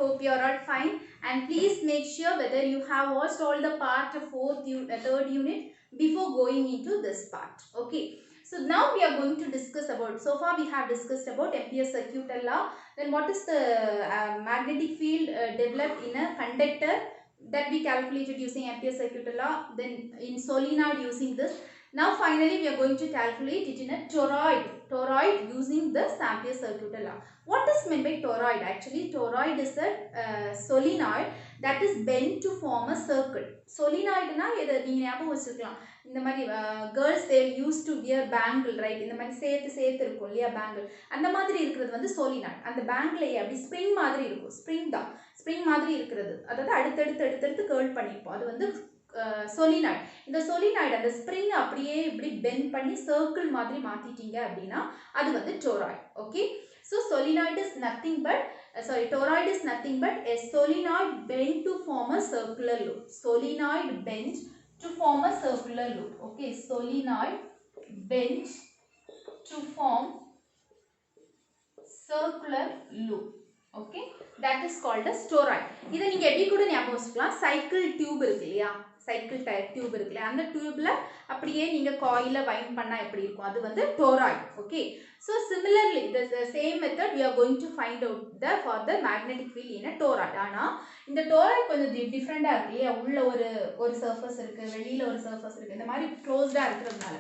hope you are all fine, and please make sure whether you have watched all the part of third unit before going into this part. Okay. So now we are going to discuss about, so far we have discussed about Ampere's circuital law, then what is the magnetic field developed in a conductor that we calculated using Ampere's circuital law, then in solenoid using this. Now finally we are going to calculate it in a toroid using the Ampere's circuital law. What is meant by toroid? Actually, toroid is a solenoid that is bent to form a circle. Solenoid na இத நீங்க ஞாபகம் வச்சிருக்கலாம். இந்த மாதிரி girls they used to wear bangle, right? இந்த மாதிரி சேர்த்து இருக்கும் இல்லையா bangle. அந்த மாதிரி இருக்கிறது வந்து solenoid. அந்த bangle அப்படி spring மாதிரி இருக்கும். Spring மாதிரி இருக்கிறது. அதாவது அடுத்தடுத்து curl பண்ணிருப்போம். அது வந்து solenoid. இந்த solenoid அந்த spring அப்படியே இப்படி bend பண்ணி circle மாதிரி மாத்திட்டீங்க அப்படினா அது வந்து toroid. Okay? So solenoid is nothing but toroid is nothing but a solenoid bent to form a circular loop. Solenoid bent to form a circular loop. Okay, solenoid bent to form circular loop. Okay, that is called as toroid. இத நீங்க எப்படி கூட ஞாபகம் வச்சுக்கலாம், cycle tube இருக்கு இல்லையா, cycle tyre tube இருக்குல்ல, அந்த டியூப்ல அப்படியே நீங்க காயில வைண்ட் பண்ணா எப்படி இருக்கும், அது வந்து toroid. Okay, so similarly the same method we are going to find out for the magnetic field in a toroid. ஆனா இந்த toroid கொஞ்சம் டிஃபரெண்டா இருக்கு இல்லையா, உள்ள ஒரு சர்ஃபேஸ் இருக்கு, வெளியில ஒரு சர்ஃபேஸ் இருக்கு, இந்த மாதிரி க்ளோஸ்டா இருக்கிறதுனால.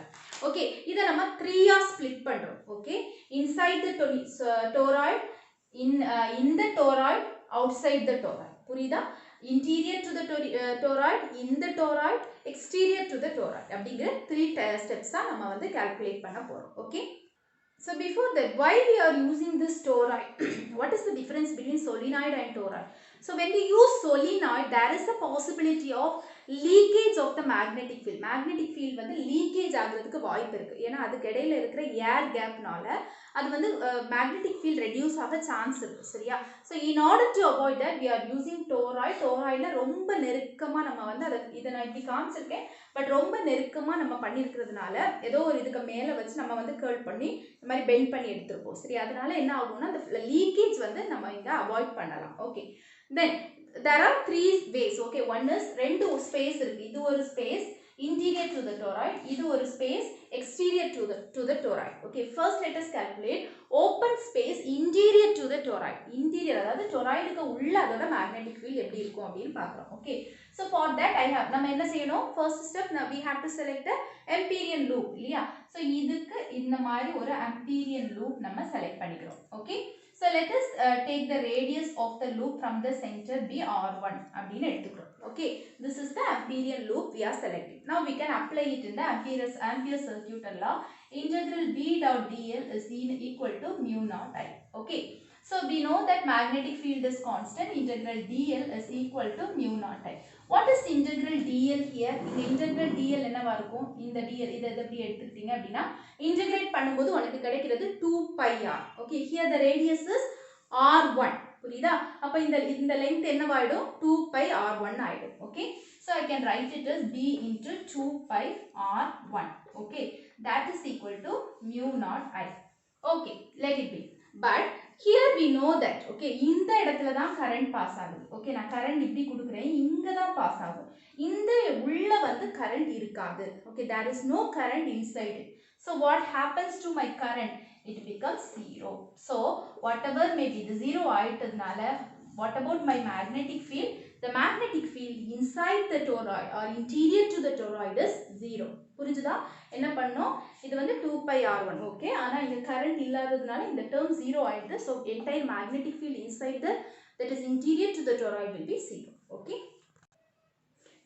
ஓகே, இத நம்ம 3 ஸ்ப்ளிட் பண்றோம். Okay, inside the toroid, in the toroid, outside the toroid. புரியுதா? Interior to the toroid, in the toroid, exterior to the toroid. அப்படிங்கிற 3 steps தான் நம்ம வந்து calculate பண்ண போறோம். Okay. So before that, why we are using this toroid? What is the difference between solenoid and toroid? So when we use solenoid, there is a possibility of leakage of the magnetic field. Magnetic field வந்து leakage ஆகிறதுக்கு வாய்ப்பு இருக்கு. ஏன்னா அதுக்கு இடையில இருக்கிற air gapனால அது வந்து magnetic field reduce ஆக சான்ஸ் இருக்கு. சரியா? So in order to avoid that, we are using toroid. Toroidல ரொம்ப நெருக்கமா நம்ம வந்து இத நான் இப்படி காமிச்சிருக்கேன், பட் ரொம்ப நெருக்கமா நம்ம பண்ணியிருக்கிறதுனால ஏதோ ஒரு இதுக்கு மேல வச்சு நம்ம வந்து curl பண்ணி இந்த மாதிரி பெண்ட் பண்ணி எடுத்துருப்போம். சரி, அதனால என்ன ஆகும்னா அந்த லீக்கேஜ் வந்து நம்ம இங்க அவாய்ட் பண்ணலாம். Okay, then there are 3 ways. Okay, one is ரெண்டு ஸ்பேஸ் இருக்கு, இது ஒரு space interior to the toroid, இது ஒரு space exterior to the toroid. Okay, first let us calculate open space interior to the toroid. Interior அதாவது toroidக்கு உள்ள அதோட magnetic field எப்படி இருக்கும் அப்படினு பார்க்கறோம். Okay, so for that நம்ம என்ன செய்யணும், first step we have to select the Amperian loop இல்லையா. so இதுக்கு இந்த மாதிரி ஒரு Amperian loop நம்ம select பண்ணிக்கிறோம். Okay, so let us take the radius of the loop from the center be r1 அப்படினு எடுத்துக்கிறோம். Okay, this is the Amperian loop we are selecting. Now we can apply it in the Ampere's circuital law. Integral B dot dl is equal to mu naught I. Okay, so we know that magnetic field is constant. Integral dl is equal to mu naught I. What is integral dl here? இந்த integral dl என்னவா இருக்கும், இந்த dl இத எப்படி எடுத்துக்கிட்டீங்க அப்படினா integrate பண்ணும்போது உங்களுக்கு கிடைக்கிறது 2 pi r. Okay, here the radius is r1. புரியுதா? அப்ப இந்த length என்னவாயிடும், 2 pi r1 ஆயிடும். Okay, so I can write it as b into 2 pi r1. Okay, that is equal to mu naught I. Okay, let it be. But here we know that, okay, இந்த இடத்துல தான் current pass ஆகுது. Okay, நான் current இப்படி கொடுக்கிறேன், இங்க தான் pass ஆகும், இந்த உள்ள வந்து current இருக்காது. Okay, there is no current inside it. So what happens to my current? It becomes 0. So whatever may be the 0 ஆயிட்டதுனால, what about my magnetic field? The magnetic field inside the toroid or interior to the toroid is 0. புரிஞ்சுதா? என்ன பண்ணோம், இது வந்து 2 pi r1. Okay, ஆனா இங்க current இல்லாததுனால இந்த term 0 ஆயிடுது. So entire magnetic field inside that is interior to the toroid will be 0. Okay,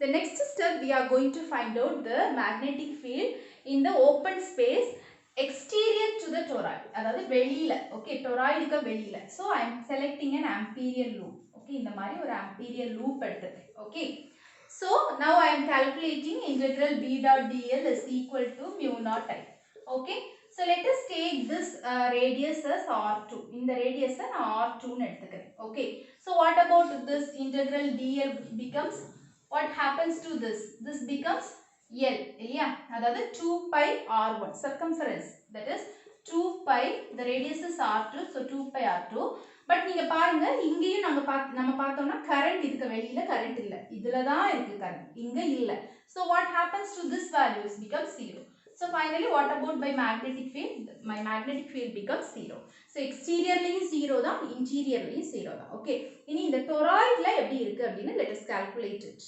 the next step we are going to find out the magnetic field in the open space exterior to the toroid, அதாவது வெளியில. Okay, toroidக்கு வெளியில. So I am selecting an Amperian loop. Okay, இந்த மாதிரி ஒரு Amperian loop எடுத்துக்கிறேன். Okay, so now I am calculating integral b dot dl is equal to mu naught I. Okay, so let us take this radius as r2. இந்த radius நான் r2 ன்னு எடுத்துக்கிறேன். Okay, so what about this integral dl becomes, what happens to this? This becomes L இல்லையா, அதாவது 2 pi r1 circumference, that is 2 pi, the radius is r2, so 2 pi r2, but நீங்க பாருங்க இங்கேயும் நம்ம பார்த்தோம்னா கரண்ட் இதுக்கு வெளியில கரண்ட் இல்ல, இதுல தான் இருக்கு கரண்ட், இங்க இல்ல. So what happens to this values becomes 0. So finally what about my magnetic field? My magnetic field becomes 0. So exteriorலையும் 0 தான், interiorலையும் 0 தான். Okay, இனி இந்த toroidல எப்படி இருக்கு அப்படினு let us calculate it.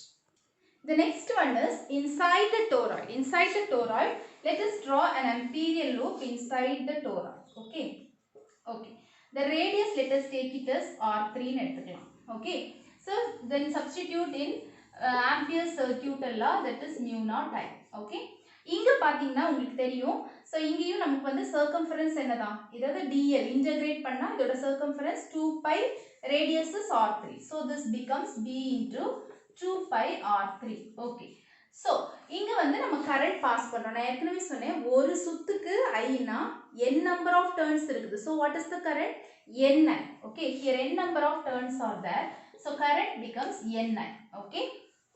The next one is inside the toroid. Inside the toroid, let us draw an imperial loop inside the toroid. Okay. Okay. The radius, let us take it as R3 ன்னு எடுத்துக்கலாம். Okay. So then substitute in Ampere circuit law, that is mu naught I. Okay. இங்க பாத்தீங்கன்னா உங்களுக்கு தெரியும். So இங்கேயும் நமக்கு வந்து circumference என்னதான்? இதாவது dl integrate பண்ணா இதோட circumference 2 pi, radius is R3. So this becomes b into 2 pi R3. Okay. So இங்க வந்து நம்ம current pass பண்றோம். நான் ஏற்கனவே சொன்னேன் ஒரு சுத்துக்கு I னா n number of turns இருக்குது. So what is the current? N. Okay. Here n number of turns are there. So current becomes N. Okay.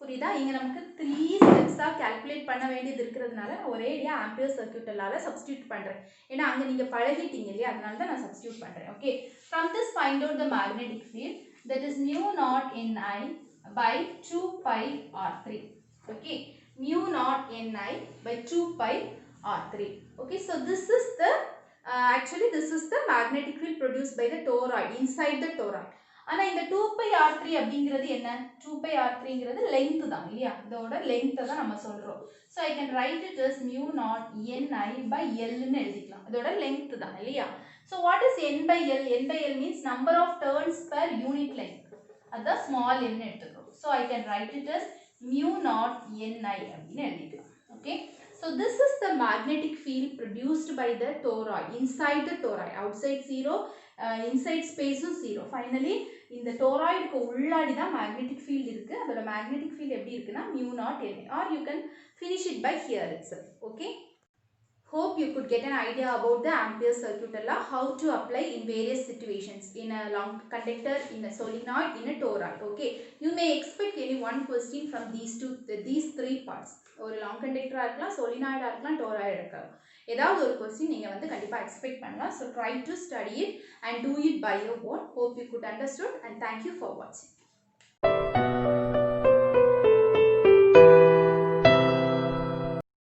புரியுதா? இங்க நமக்கு 3 ஸ்டெப்ஸா கால்குலேட் பண்ண வேண்டியது இருக்கிறதுனால நான் ஒரேடியா ஆம்பியர் சர்க்யூட் லால சப்ஸ்டிட்யூட் பண்றேன். ஏன்னா அங்க நீங்க பழகிட்டீங்க இல்லையா, அதனால தான் நான் சப்ஸ்டிட்யூட் பண்றேன். Okay. From this find out the magnetic field, that is mu naught Ni by 2 pi R3. Okay. Mu naught Ni by 2 pi R3. Okay. So this is the actually this is the magnetic field produced by the toroid, inside the toroid. ஆனா இந்த 2 pi R3 அப்படிங்கிறது என்ன? 2 pi R3ங்கிறது length தான் இல்லையா? இதோட length தான் நம்ம சொல்றோம். So I can write it as mu naught Ni by L ன்னு எழுதிக்கலாம். இதோட லெங்த் தான் இல்லையா? So what is N by L? N by L means number of turns per unit length. அதான் small n எடுத்துக்கிறோம். So I can write it as mu naught Ni அப்படின்னு எழுதிக்கலாம். Okay. So this is the magnetic field produced by the toroid, inside the toroid. Outside 0, inside space 0. Finally இந்த toroidக்கு உள்ளாடி தான் magnetic field இருக்கு. அதோட magnetic field எப்படி இருக்குன்னா mu naught Ni, or you can finish it by here itself. Okay. Hope you could get an idea about the Ampere circuit law, how to apply in various situations, in a long conductor, in a solenoid, in a toroid. Okay. You may expect any one question from these three parts. ஒரு long conductor இருக்கலாம், solenoid இருக்கலாம், toroid இருக்கலாம். ஏதாவது ஒரு question நீங்க வந்து கண்டிப்பா expect பண்ணலாம். So try to study it and do it by your own. Hope you could understood, and thank you for watching.